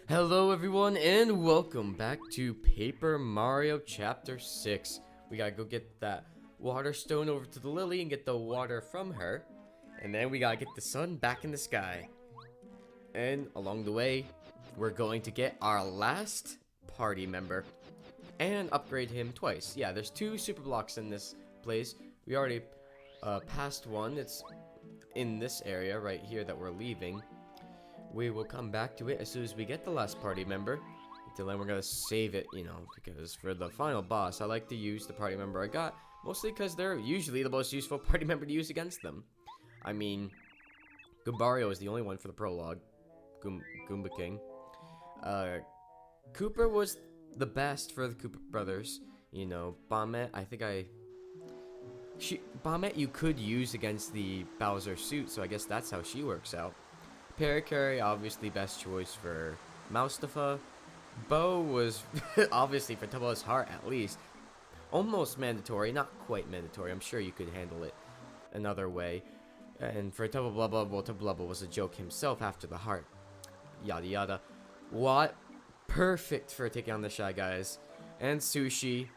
Hello everyone and welcome back to Paper Mario Chapter 6. We gotta go get that water stone over to the lily and get the water from her. And then we gotta get the sun back in the sky. And along the way, we're going to get our last party member. And upgrade him twice. Yeah, there's 2 super blocks in this place. We already passed one. It's in this area right here that we're leaving. We will come back to it as soon as we get the last party member. Until then, we're going to save it, you know, because for the final boss, I like to use the party member I got. Mostly because they're usually the most useful party member to use against them. I mean, Goombario is the only one for the prologue. Goomba King. Cooper was the best for the Cooper brothers. You know, Bombette, Bombette you could use against the Bowser suit, so I guess that's how she works out. Parakarry, obviously best choice for Moustafa. Bo was obviously for Tubba's heart at least. Almost mandatory, not quite mandatory. I'm sure you could handle it another way. And for Tubba Blubba, well, Tubba Blubba was a joke himself after the heart. Yada yada. What? Perfect for taking on the Shy Guys. And Sushi,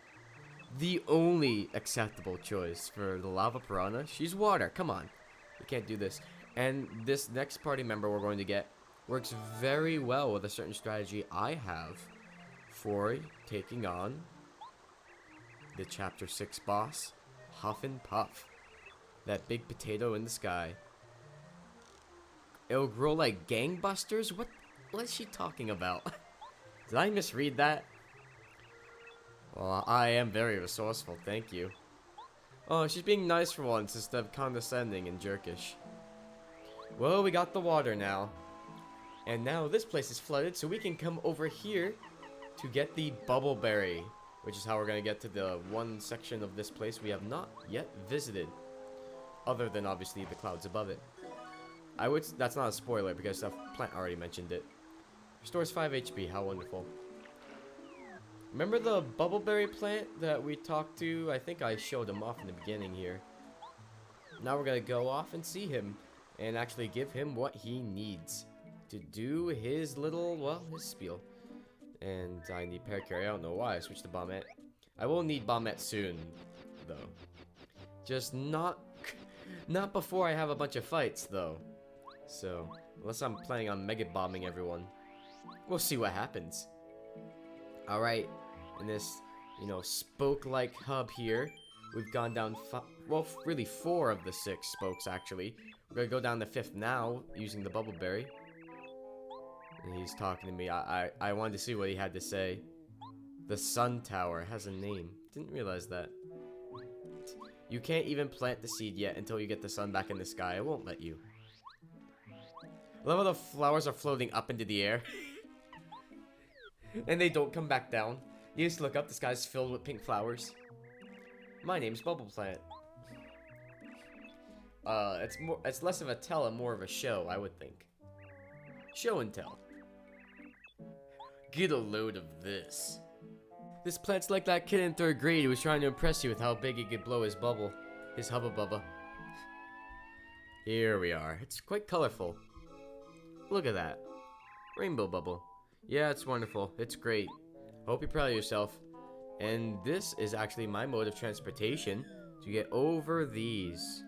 the only acceptable choice for the Lava Piranha. She's water. Come on. You can't do this. And this next party member we're going to get works very well with a certain strategy I have for taking on the Chapter 6 boss, Huff and Puff. That big potato in the sky. It'll grow like gangbusters? What is she talking about? Did I misread that? Well, I am very resourceful, thank you. Oh, she's being nice for once instead of condescending and jerkish. Well, we got the water now. And now this place is flooded, so we can come over here to get the Bubble Berry, which is how we're going to get to the one section of this place we have not yet visited. Other than, obviously, the clouds above it. That's not a spoiler, because the plant already mentioned it. Restores 5 HP, how wonderful. Remember the Bubble Berry plant that we talked to? I think I showed him off in the beginning here. Now we're going to go off and see him. And actually give him what he needs to do his little, well, his spiel. And I need Parakarry. I don't know why I switched to Bombette. I will need Bombette soon, though. Just not before I have a bunch of fights, though. So, unless I'm planning on mega bombing everyone. We'll see what happens. Alright, in this, you know, spoke-like hub here, we've gone down, well, really 4 of the 6 spokes, actually. We're gonna go down the 5th now, using the Bubble Berry. And he's talking to me. I wanted to see what he had to say. The Sun Tower has a name. Didn't realize that. You can't even plant the seed yet until you get the sun back in the sky. I won't let you. I love how the flowers are floating up into the air. And they don't come back down. You just look up, the sky's filled with pink flowers. My name's Bubble Plant. It's less of a tell and more of a show, I would think. Show and tell. Get a load of this. This plant's like that kid in 3rd grade who was trying to impress you with how big he could blow his bubble. His hubba bubba. Here we are. It's quite colorful. Look at that. Rainbow bubble. Yeah, it's wonderful. It's great. Hope you're proud of yourself. And this is actually my mode of transportation to get over these.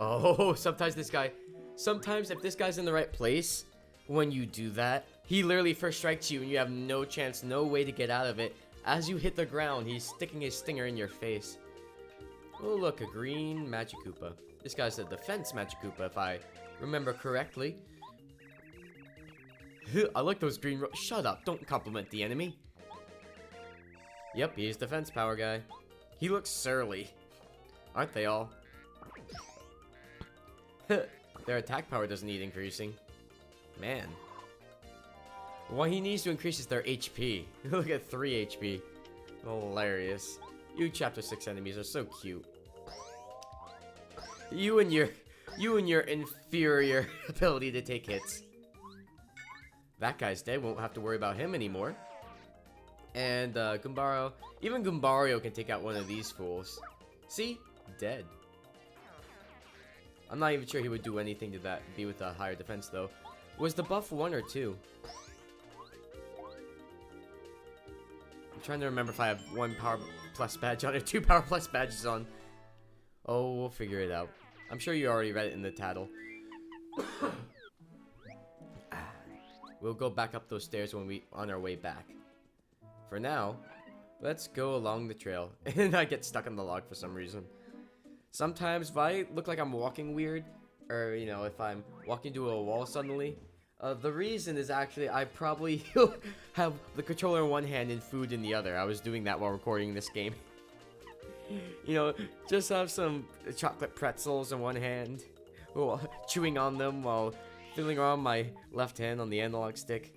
Oh, sometimes if this guy's in the right place, when you do that, he literally first strikes you and you have no chance, no way to get out of it. As you hit the ground, he's sticking his stinger in your face. Oh, look, a green Magikoopa. This guy's a defense Magikoopa, if I remember correctly. I like those green shut up, don't compliment the enemy. Yep, he's defense power guy. He looks surly. Aren't they all? Their attack power doesn't need increasing. Man. What he needs to increase is their HP. Look at 3 HP. Hilarious. You Chapter 6 enemies are so cute. You and your inferior ability to take hits. That guy's dead, won't have to worry about him anymore. And Goombario, even Goombario can take out one of these fools. See? Dead. I'm not even sure he would do anything to that, be with a higher defense though. Was the buff 1 or 2? I'm trying to remember if I have 1 Power Plus badge on or 2 Power Plus badges on. Oh, we'll figure it out. I'm sure you already read it in the title. We'll go back up those stairs when we on our way back. For now, let's go along the trail. And I get stuck on the log for some reason. Sometimes if I look like I'm walking weird, or you know, if I'm walking to a wall suddenly, the reason is actually I probably have the controller in one hand and food in the other. I was doing that while recording this game. You know, just have some chocolate pretzels in one hand, chewing on them while fiddling around my left hand on the analog stick.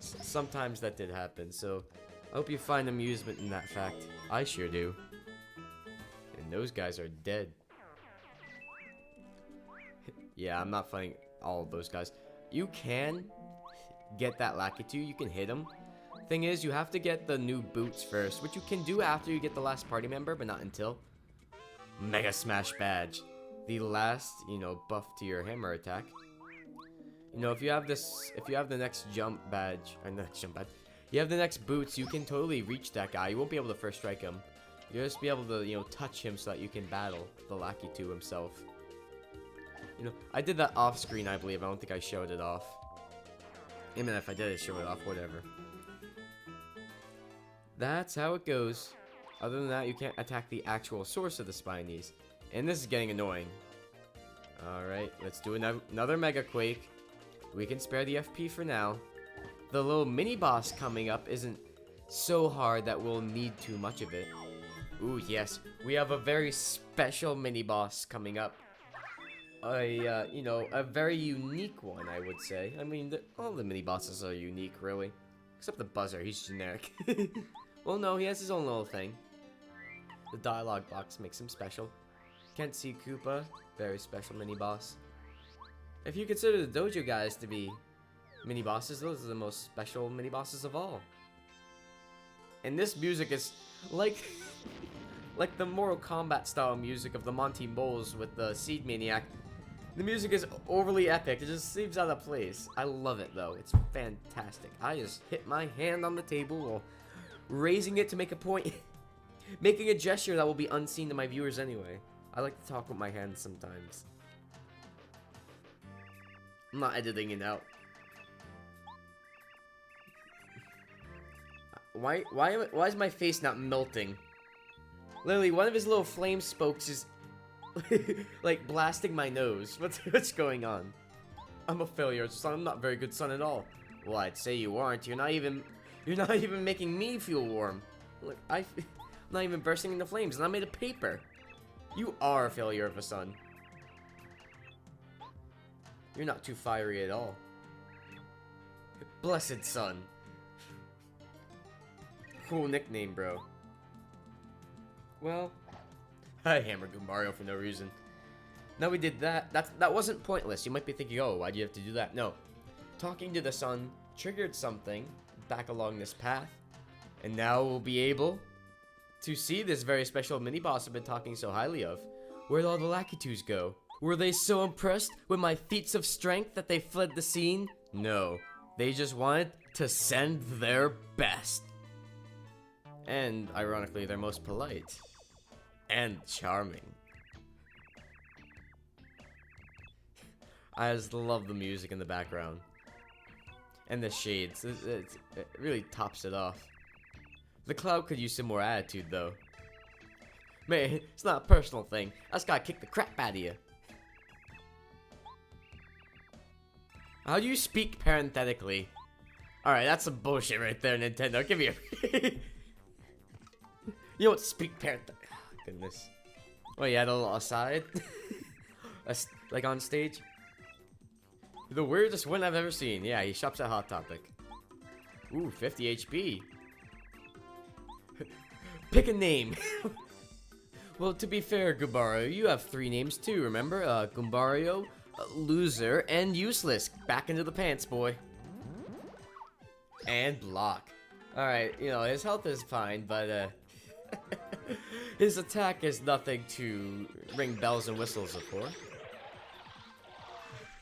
Sometimes that did happen, so I hope you find amusement in that fact. I sure do. And those guys are dead. Yeah, I'm not fighting all of those guys. You can get that Lakitu, you can hit him. Thing is, you have to get the new boots first, which you can do after you get the last party member, but not until. Mega Smash badge. The last, you know, buff to your hammer attack. You know, if you have this, if you have the next jump badge, or next jump badge, you have the next boots, you can totally reach that guy. You won't be able to first strike him. You'll just be able to, you know, touch him so that you can battle the Lakitu himself. You know, I did that off screen, I believe. I don't think I showed it off. Even if I did, I show it off, whatever. That's how it goes. Other than that, you can't attack the actual source of the Spinies. And this is getting annoying. Alright, let's do another Mega Quake. We can spare the FP for now. The little mini-boss coming up isn't so hard that we'll need too much of it. Ooh, yes. We have a very special mini-boss coming up. You know, a very unique one, I would say. I mean, all the mini-bosses are unique, really. Except the Buzzer, he's generic. Well, no, he has his own little thing. The dialogue box makes him special. Can't see Koopa, very special mini-boss. If you consider the dojo guys to be mini-bosses, those are the most special mini-bosses of all. And this music is like like the Mortal Kombat style music of the Monty Moles with the Seed Maniac. The music is overly epic, it just seems out of place. I love it though, it's fantastic. I just hit my hand on the table while raising it to make a point. Making a gesture that will be unseen to my viewers anyway. I like to talk with my hands sometimes. I'm not editing it out. Why is my face not melting? Literally, one of his little flame spokes is like blasting my nose. What's going on? I'm a failure, son. I'm not a very good son at all. Well, I'd say you aren't. You're not even making me feel warm. Look, I'm not even bursting into flames, and I'm made of paper. You are a failure of a son. You're not too fiery at all. Blessed son. Cool nickname, bro. Well, I hammered Mario for no reason. Now we did that. That wasn't pointless. You might be thinking, oh, why do you have to do that? No. Talking to the sun triggered something back along this path. And now we'll be able to see this very special mini-boss I've been talking so highly of. Where'd all the Lakitus go? Were they so impressed with my feats of strength that they fled the scene? No. They just wanted to send their best. And, ironically, they're most polite. And charming. I just love the music in the background. And the shades. It really tops it off. The cloud could use some more attitude, though. Man, it's not a personal thing. I just gotta kick the crap out of you. How do you speak parenthetically? Alright, that's some bullshit right there, Nintendo. Give me a... You don't speak parenthetically. Oh, goodness. Oh, you had a little aside? Like on stage? The weirdest one I've ever seen. Yeah, he shops at Hot Topic. Ooh, 50 HP. Pick a name. Well, to be fair, Goombario, you have 3 names too, remember? Goombario, Loser, and Useless. Back into the pants, boy. And Block. Alright, you know, his health is fine, but, his attack is nothing to ring bells and whistles for.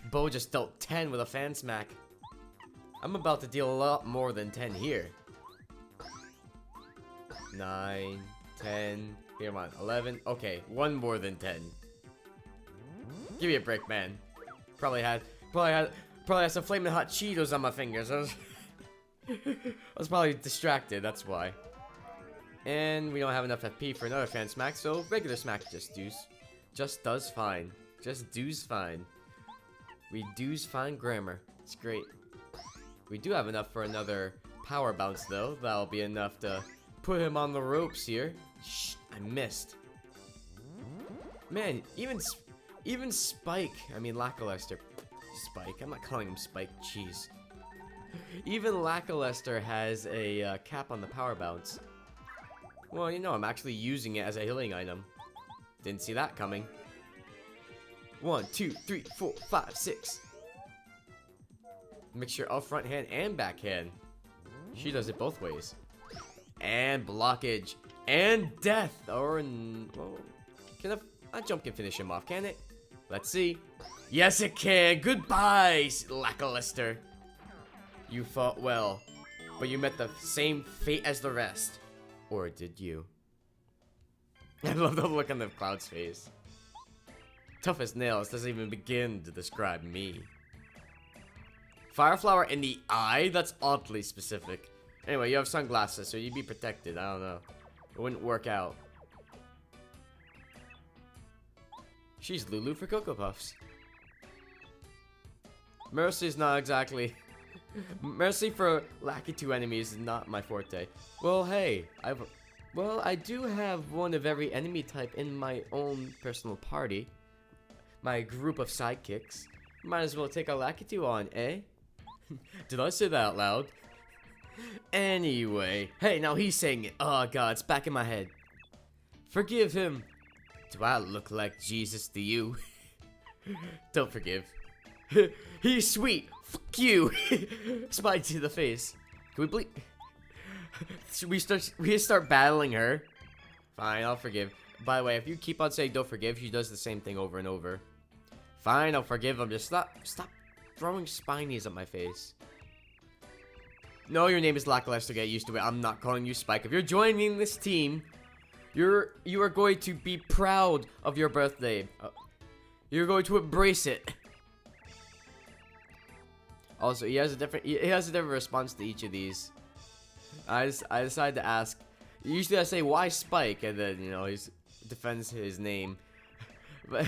Bo just dealt 10 with a fan smack. I'm about to deal a lot more than 10 here. 9, 10. Come on, 11. Okay, one more than 10. Give me a break, man. Probably had some flaming hot Cheetos on my fingers. I was probably distracted, that's why. And we don't have enough FP for another fan smack, so regular smack just does fine. Just does fine. We do's fine grammar. It's great. We do have enough for another power bounce though. That'll be enough to put him on the ropes here. Shh, I missed. Man, even Spike, I mean Lackluster. Spike, I'm not calling him Spike, jeez. Even Lackluster has a cap on the power bounce. Well, you know, I'm actually using it as a healing item. Didn't see that coming. 1, 2, 3, 4, 5, 6. Mixture of front hand and back hand. She does it both ways. And blockage. And death. Or, well, can a jump can finish him off, can it? Let's see. Yes, it can. Goodbye, Lackluster. You fought well, but you met the same fate as the rest. Or did you? I love the look on the Cloud's face. Tough as nails doesn't even begin to describe me. Fireflower in the eye? That's oddly specific. Anyway, you have sunglasses, so you'd be protected. I don't know. It wouldn't work out. She's Lulu for Cocoa Puffs. Mercy's not exactly... Mercy for Lakitu enemies is not my forte. Well, hey, I do have one of every enemy type in my own personal party. My group of sidekicks. Might as well take a Lakitu on, eh? Did I say that out loud? Anyway, hey, now he's saying it. Oh god, it's back in my head. Forgive him. Do I look like Jesus to you? Don't forgive. He's sweet. Fuck you. Spike to the face. Can we bleep? Should we start battling her? Fine, I'll forgive. By the way, if you keep on saying don't forgive, she does the same thing over and over. Fine, I'll forgive him. Just stop throwing spinies at my face. No, your name is Lackluster. Get used to it. I'm not calling you Spike. If you're joining this team, you are going to be proud of your birthday. You're going to embrace it. Also, he has a different response to each of these. I decided to ask. Usually I say why Spike, and then you know he defends his name. But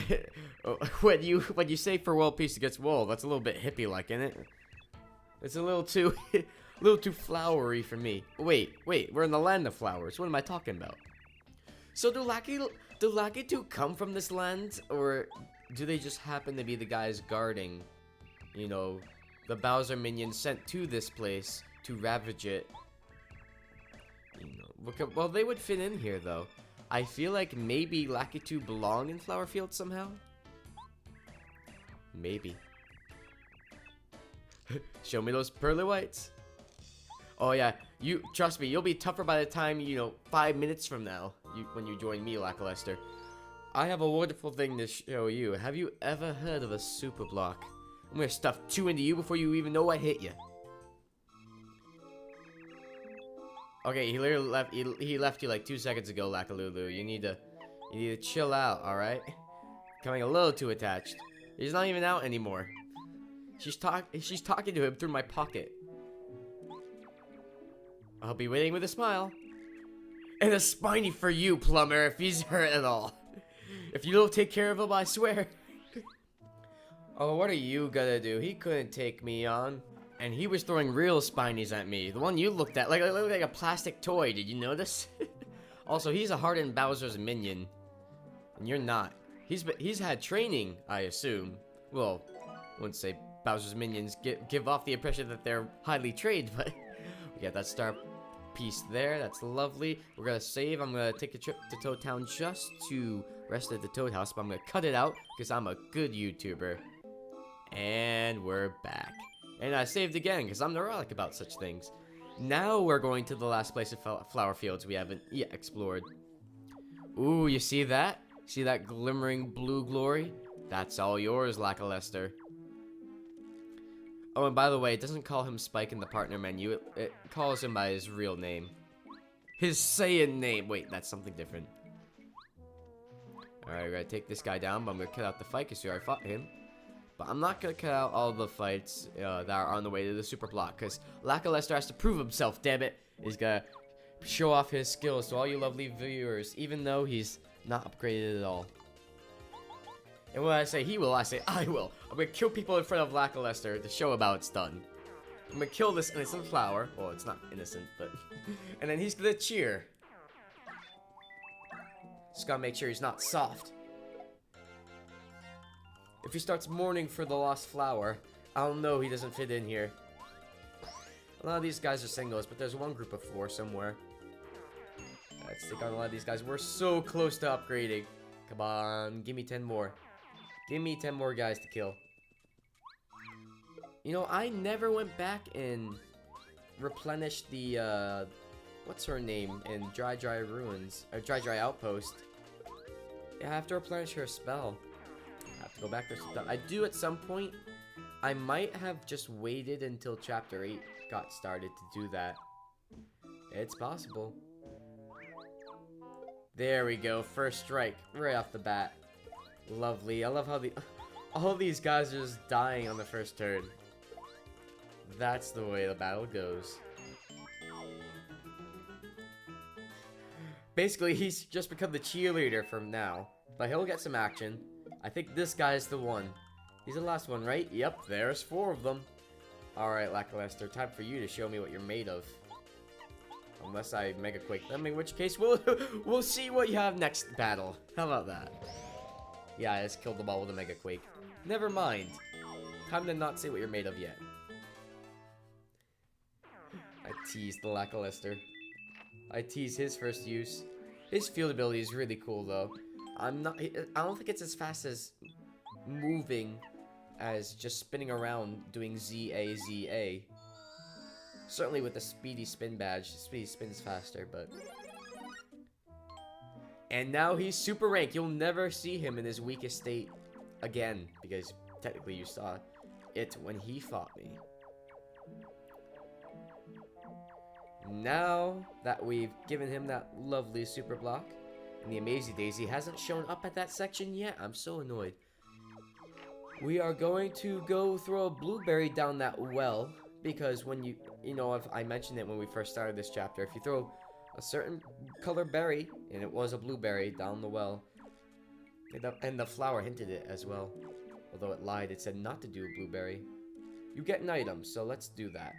when you say for world peace against wool, that's a little bit hippie like, isn't it? It's a little too flowery for me. Wait, we're in the land of flowers. What am I talking about? So do Lakitu come from this land, or do they just happen to be the guys guarding, you know, the Bowser minions sent to this place to ravage it? You know, well, they would fit in here though. I feel like maybe Lakitu belong in Flower Field somehow. Maybe. Show me those pearly whites. Oh yeah, trust me, you'll be tougher by the time, you know, 5 minutes from now, when you join me, Lackluster. I have a wonderful thing to show you. Have you ever heard of a super block? I'm gonna stuff 2 into you before you even know I hit you. Okay, he literally left. He left you like 2 seconds ago, Lakalulu. You need to chill out, all right? Coming a little too attached. He's not even out anymore. She's talking to him through my pocket. I'll be waiting with a smile. And a spiny for you, plumber, if he's hurt at all. If you don't take care of him, I swear. Oh, what are you gonna do? He couldn't take me on. And he was throwing real spinies at me. The one you looked at, like a plastic toy. Did you notice? Also, he's a hardened Bowser's minion. And you're not. He's had training, I assume. Well, I wouldn't say Bowser's minions give off the impression that they're highly trained, but we got that star piece there. That's lovely. We're gonna save. I'm gonna take a trip to Toad Town just to rest at the Toad House, but I'm gonna cut it out because I'm a good YouTuber. And we're back. And I saved again because I'm neurotic about such things. Now we're going to the last place of flower fields we haven't yet explored. Ooh, you see that? See that glimmering blue glory? That's all yours, Lackluster. Oh, and by the way, it doesn't call him Spike in the partner menu. It calls him by his real name. his Saiyan name. Wait, that's something different. Alright, we're gonna take this guy down, but I'm gonna cut out the fight because we already fought him. But I'm not gonna cut out all the fights that are on the way to the super block, because Lackluster has to prove himself, damn it. He's gonna show off his skills to all you lovely viewers, even though he's not upgraded at all. And when I say he will, I say I will. I'm gonna kill people in front of Lackluster to show him how it's done. I'm gonna kill this innocent flower. Well, it's not innocent, but... and then he's gonna cheer. Just gotta make sure he's not soft. If he starts mourning for the lost flower, I'll know he doesn't fit in here. A lot of these guys are singles, but there's one group of 4 somewhere. Let's take on a lot of these guys. We're so close to upgrading. Come on, give me 10 more. Give me 10 more guys to kill. You know, I never went back and replenished the, what's her name in Dry Ruins, or Dry Outpost. Yeah, I have to replenish her spell. I have to go back there sometime. I do at some point. I might have just waited until Chapter 8 got started to do that. It's possible. There we go, first strike, right off the bat. Lovely. I love how all these guys are just dying on the first turn. That's the way the battle goes. Basically, he's just become the cheerleader from now. But he'll get some action. I think this guy's the one. He's the last one, right? Yep, there's 4 of them. Alright, Lackluster, time for you to show me what you're made of. Unless I Mega Quake them, in which case we'll see what you have next battle. How about that? Yeah, I just killed them all with a Mega Quake. Never mind. Time to not say what you're made of yet. I teased the Lackluster. I teased his first use. His field ability is really cool though. I don't think it's as fast as moving as just spinning around doing ZA. Certainly with the speedy spin badge, speedy spins faster, but... And now he's super rank. You'll never see him in his weakest state again, because technically you saw it when he fought me. Now that we've given him that lovely super block, and the Amazing Daisy hasn't shown up at that section yet, I'm so annoyed. We are going to go throw a blueberry down that well, because when you know, if I mentioned it when we first started this chapter, if you throw a certain color berry, and it was a blueberry, down the well, and the flower hinted it as well, although it lied, it said not to do a blueberry, you get an item, so let's do that.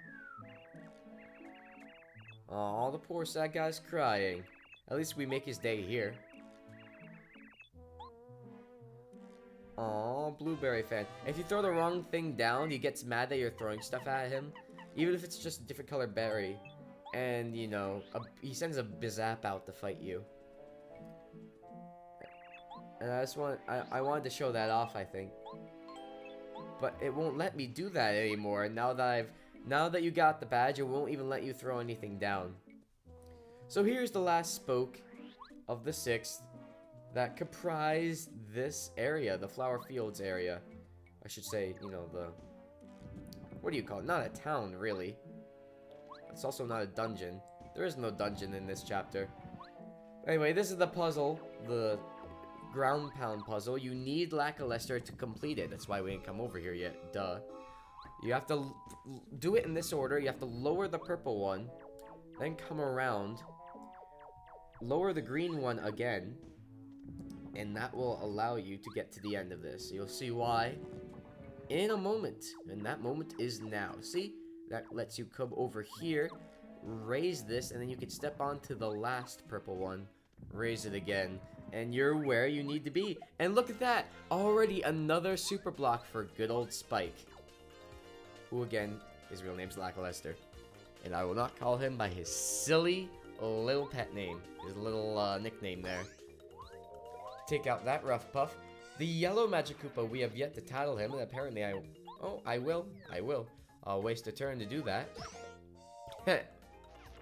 Aw, the poor sad guy's crying. At least we make his day here. Aw, blueberry fan. If you throw the wrong thing down, he gets mad that you're throwing stuff at him. Even if it's just a different color berry. And, you know, he sends a Bizap out to fight you. And I wanted to show that off, I think. But it won't let me do that anymore. Now that you got the badge, it won't even let you throw anything down. So here's the last spoke of the 6th that comprised this area, the Flower Fields area. I should say, you know, what do you call it? Not a town, really. It's also not a dungeon. There is no dungeon in this chapter. Anyway, this is the puzzle, the ground pound puzzle. You need Lackluster to complete it. That's why we didn't come over here yet. Duh. You have to do it in this order. You have to lower the purple one, then come around, lower the green one again, and that will allow you to get to the end of this. You'll see why in a moment, and that moment is now. See? That lets you come over here, raise this, and then you can step onto the last purple one, raise it again, and you're where you need to be. And look at that! Already another super block for good old Spike. Who again, his real name's Lackluster. And I will not call him by his silly little pet name. His little nickname there. Take out that rough puff. The yellow Magikoopa, we have yet to title him, and apparently I will. I'll waste a turn to do that.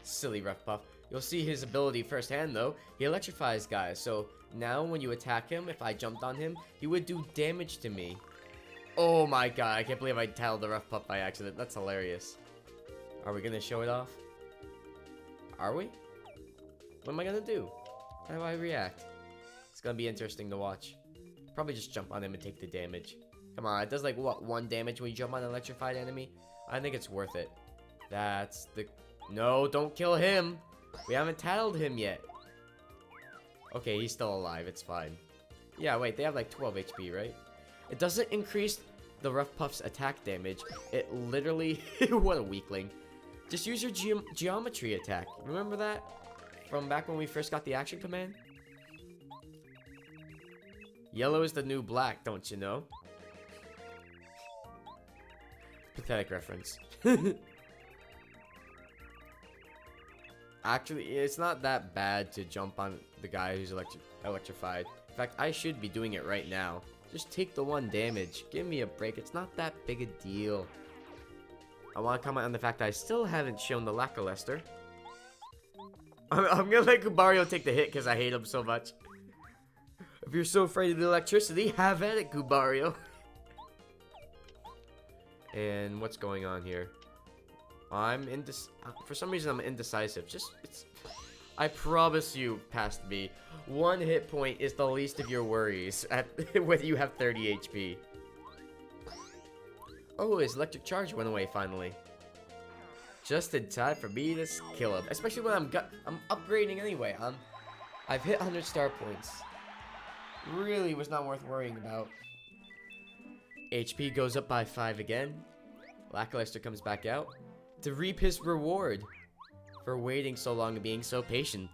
Silly rough puff. You'll see his ability firsthand though. He electrifies guys, so now when you attack him, if I jumped on him, he would do damage to me. Oh my god, I can't believe I titled the rough pup by accident. That's hilarious. Are we gonna show it off? Are we? What am I gonna do? How do I react? It's gonna be interesting to watch. Probably just jump on him and take the damage. Come on, it does like what, 1 damage when you jump on an electrified enemy? I think it's worth it. That's the... No, don't kill him! We haven't tattled him yet. Okay, he's still alive, it's fine. Yeah, wait, they have like 12 HP, right? It doesn't increase the Rough Puff's attack damage. It literally... What a weakling. Just use your geometry attack. Remember that? From back when we first got the action command? Yellow is the new black, don't you know? Pathetic reference. Actually, it's not that bad to jump on the guy who's electrified. In fact, I should be doing it right now. Just take the 1 damage. Give me a break. It's not that big a deal. I want to comment on the fact that I still haven't shown the Lackluster. I'm gonna let Gubario take the hit because I hate him so much. If you're so afraid of the electricity, have at it, Gubario. And what's going on here? For some reason, I'm indecisive. I promise you, past me, 1 hit point is the least of your worries when you have 30 HP. Oh, his electric charge went away finally. Just in time for me to kill him. Especially when I'm upgrading anyway. I've hit 100 star points. Really was not worth worrying about. HP goes up by 5 again. Lackluster comes back out to reap his reward for waiting so long and being so patient.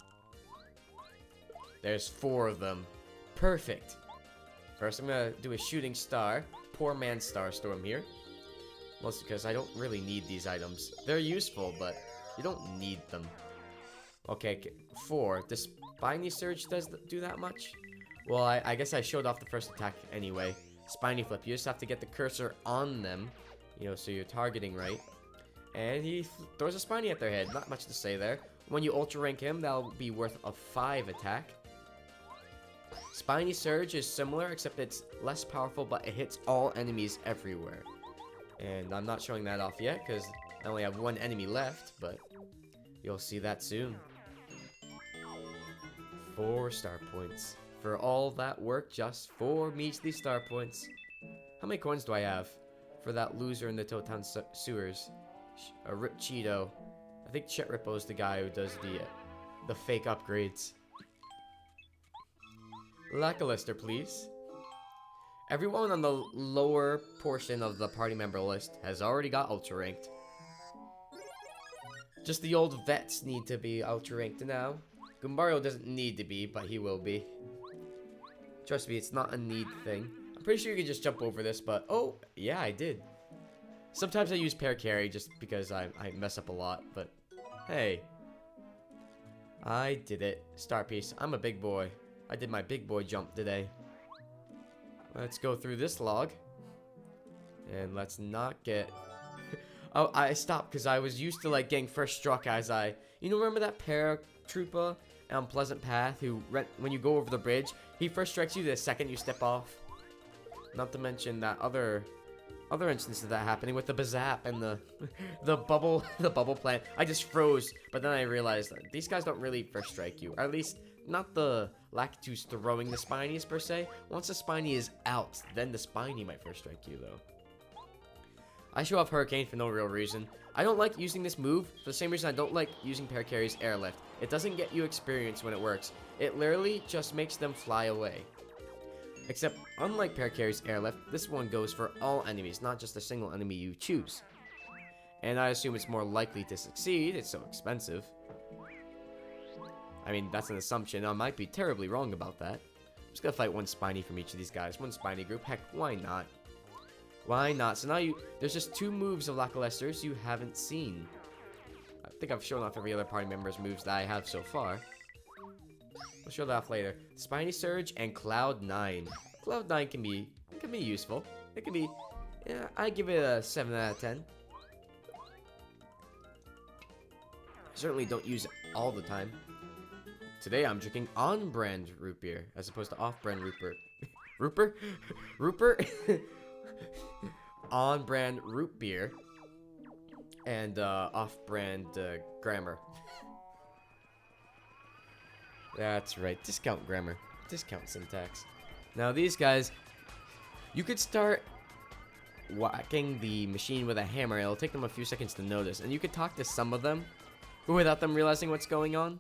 There's 4 of them. Perfect. First, I'm gonna do a shooting star. Poor man Starstorm here. Mostly because I don't really need these items. They're useful, but you don't need them. Okay, 4. The Spiny Surge does do that much? Well, I guess I showed off the first attack anyway. Spiny Flip. You just have to get the cursor on them, you know, so you're targeting right. And he throws a Spiny at their head. Not much to say there. When you Ultra Rank him, that'll be worth a 5 attack. Spiny Surge is similar, except it's less powerful, but it hits all enemies everywhere. And I'm not showing that off yet, because I only have 1 enemy left, but you'll see that soon. 4 star points. For all that work, just 4 measly star points. How many coins do I have for that loser in the Totown sewers? Rip Cheeto. I think Chet Rippo is the guy who does the fake upgrades. Lackluster, please. Everyone on the lower portion of the party member list has already got ultra ranked. Just the old vets need to be ultra ranked now. Gubario doesn't need to be, but he will be. Trust me, it's not a need thing. I'm pretty sure you can just jump over this, but oh, yeah, I did. Sometimes I use pair carry just because I mess up a lot, but hey. I did it. Star piece. I'm a big boy. I did my big boy jump today. Let's go through this log. And let's not get... Oh, I stopped because I was used to like getting first struck as I... You know, remember that paratrooper on Pleasant Path who, when you go over the bridge, he first strikes you the second you step off? Not to mention that other instance of that happening with the Bazap and the bubble plant. I just froze, but then I realized that these guys don't really first strike you. Or at least, not the Lactus throwing the Spinies per se. Once the Spiny is out, then the Spiny might first strike you though. I show off Hurricane for no real reason. I don't like using this move for the same reason I don't like using Paracarry's Airlift. It doesn't get you experience when it works. It literally just makes them fly away. Except, unlike Paracarry's Airlift, this one goes for all enemies, not just a single enemy you choose. And I assume it's more likely to succeed, it's so expensive. I mean, that's an assumption. I might be terribly wrong about that. I'm just gonna fight 1 Spiny from each of these guys. 1 Spiny group. Heck, why not? Why not? So now there's just 2 moves of Lackluster's you haven't seen. I think I've shown off every other party member's moves that I have so far. We'll show that off later. Spiny Surge and Cloud 9. Cloud 9 can be useful. It can be, yeah, I give it a 7 out of 10. I certainly don't use it all the time. Today I'm drinking on-brand root beer as opposed to off-brand Rupert. Rupert? On-brand root beer and off-brand grammar. That's right. Discount grammar. Discount syntax. Now these guys, you could start whacking the machine with a hammer. It'll take them a few seconds to notice. And you could talk to some of them without them realizing what's going on.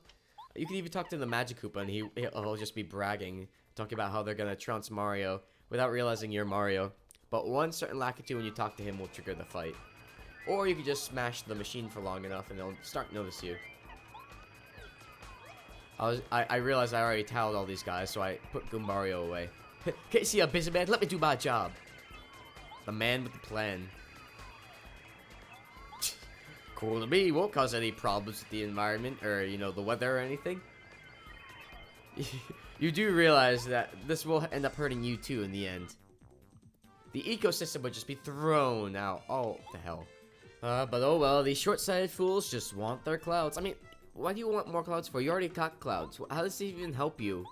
You could even talk to the Magic Koopa and he'll just be bragging, talking about how they're going to trounce Mario without realizing you're Mario. But one certain Lakitu when you talk to him will trigger the fight. Or you could just smash the machine for long enough and they'll start to notice you. I realized I already towed all these guys, so I put Goombario away. Can't you see a busy man? Let me do my job. The man with the plan. Cool to me. Won't cause any problems with the environment or, you know, the weather or anything. You do realize that this will end up hurting you too in the end. The ecosystem would just be thrown out. Oh, the hell. But oh well, these short-sighted fools just want their clouds. I mean, why do you want more clouds for? You already got clouds. How does it even help you?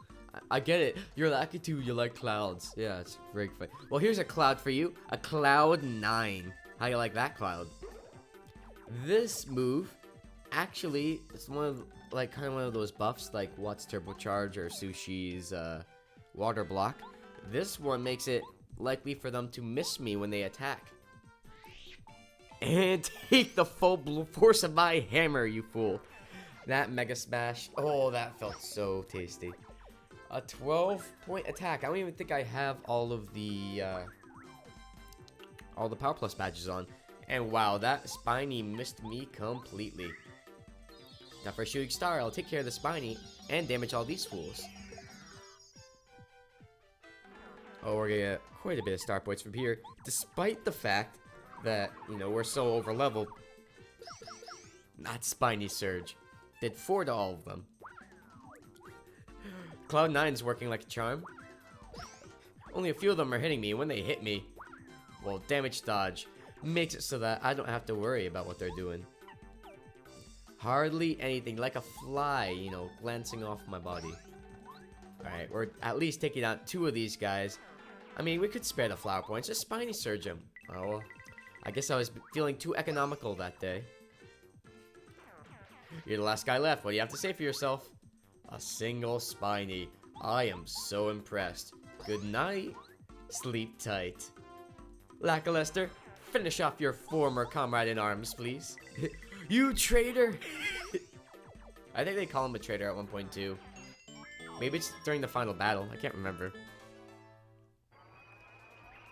I get it. You're Lakitu, you like clouds. Yeah, it's very funny. Well, here's a cloud for you. A Cloud 9. How you like that cloud? This move, actually, it's one of, like, kind of one of those buffs, like Watt's Turbocharge or Sushi's Water Block. This one makes it likely for them to miss me when they attack. And take the full force of my hammer, you fool. That Mega Smash. Oh, that felt so tasty. A 12-point attack. I don't even think I have all the Power Plus badges on. And wow, that Spiny missed me completely. Now for a Shooting Star, I'll take care of the Spiny and damage all these fools. Oh, we're gonna get quite a bit of star points from here, despite the fact that, you know, we're so over leveled. Not Spiny Surge. Did 4 to all of them. Cloud 9's working like a charm. Only a few of them are hitting me. When they hit me, well, damage dodge makes it so that I don't have to worry about what they're doing. Hardly anything, like a fly, you know, glancing off my body. Alright, we're at least taking out 2 of these guys. I mean, we could spare the flower points, just Spiny Surge them. Oh, well, I guess I was feeling too economical that day. You're the last guy left. What do you have to say for yourself? A single Spiny. I am so impressed. Good night. Sleep tight. Lackluster, finish off your former comrade in arms, please. You traitor! I think they call him a traitor at one point too. Maybe it's during the final battle. I can't remember.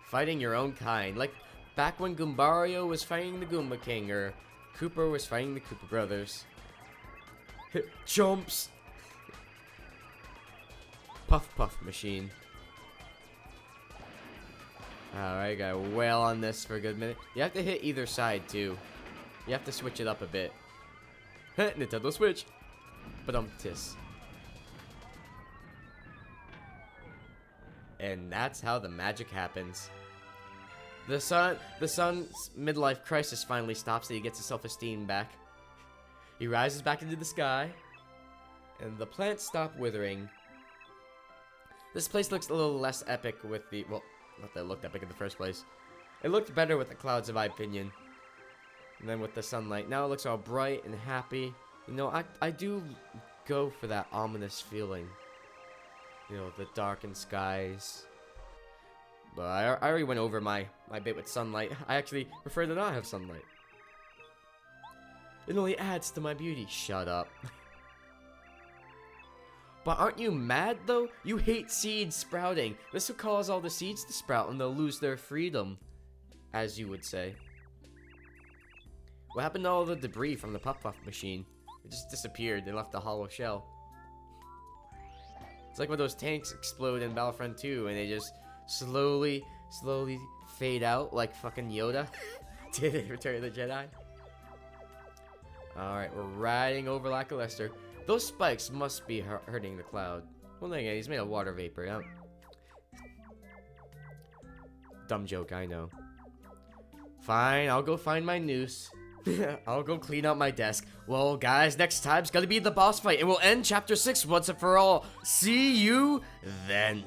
Fighting your own kind. Like back when Goombario was fighting the Goomba King, or Koopa was fighting the Koopa Brothers. Chumps! Puff Puff Machine. Alright, gotta wail on this for a good minute. You have to hit either side too. You have to switch it up a bit. Nintendo Switch! But tis. And that's how the magic happens. The sun's midlife crisis finally stops and he gets his self-esteem back. He rises back into the sky, and the plants stop withering. This place looks a little less epic with the, well, not that it looked epic in the first place. It looked better with the clouds, in my opinion, and then with the sunlight. Now it looks all bright and happy. You know, I do go for that ominous feeling. You know, the darkened skies. But I already went over my bit with sunlight. I actually prefer to not have sunlight. It only adds to my beauty. Shut up. But aren't you mad though? You hate seeds sprouting. This will cause all the seeds to sprout and they'll lose their freedom, as you would say. What happened to all the debris from the Puff Puff machine? It just disappeared. They left a hollow shell. It's like when those tanks explode in Battlefront 2 and they just slowly fade out like fucking Yoda. Did it Return of the Jedi? Alright, we're riding over Lackluster. Those spikes must be hurting the cloud. Well, again, he's made of water vapor. Yeah. Dumb joke, I know. Fine, I'll go find my noose. I'll go clean up my desk. Well, guys, next time's gonna be the boss fight, and we'll end Chapter 6 once and for all. See you then.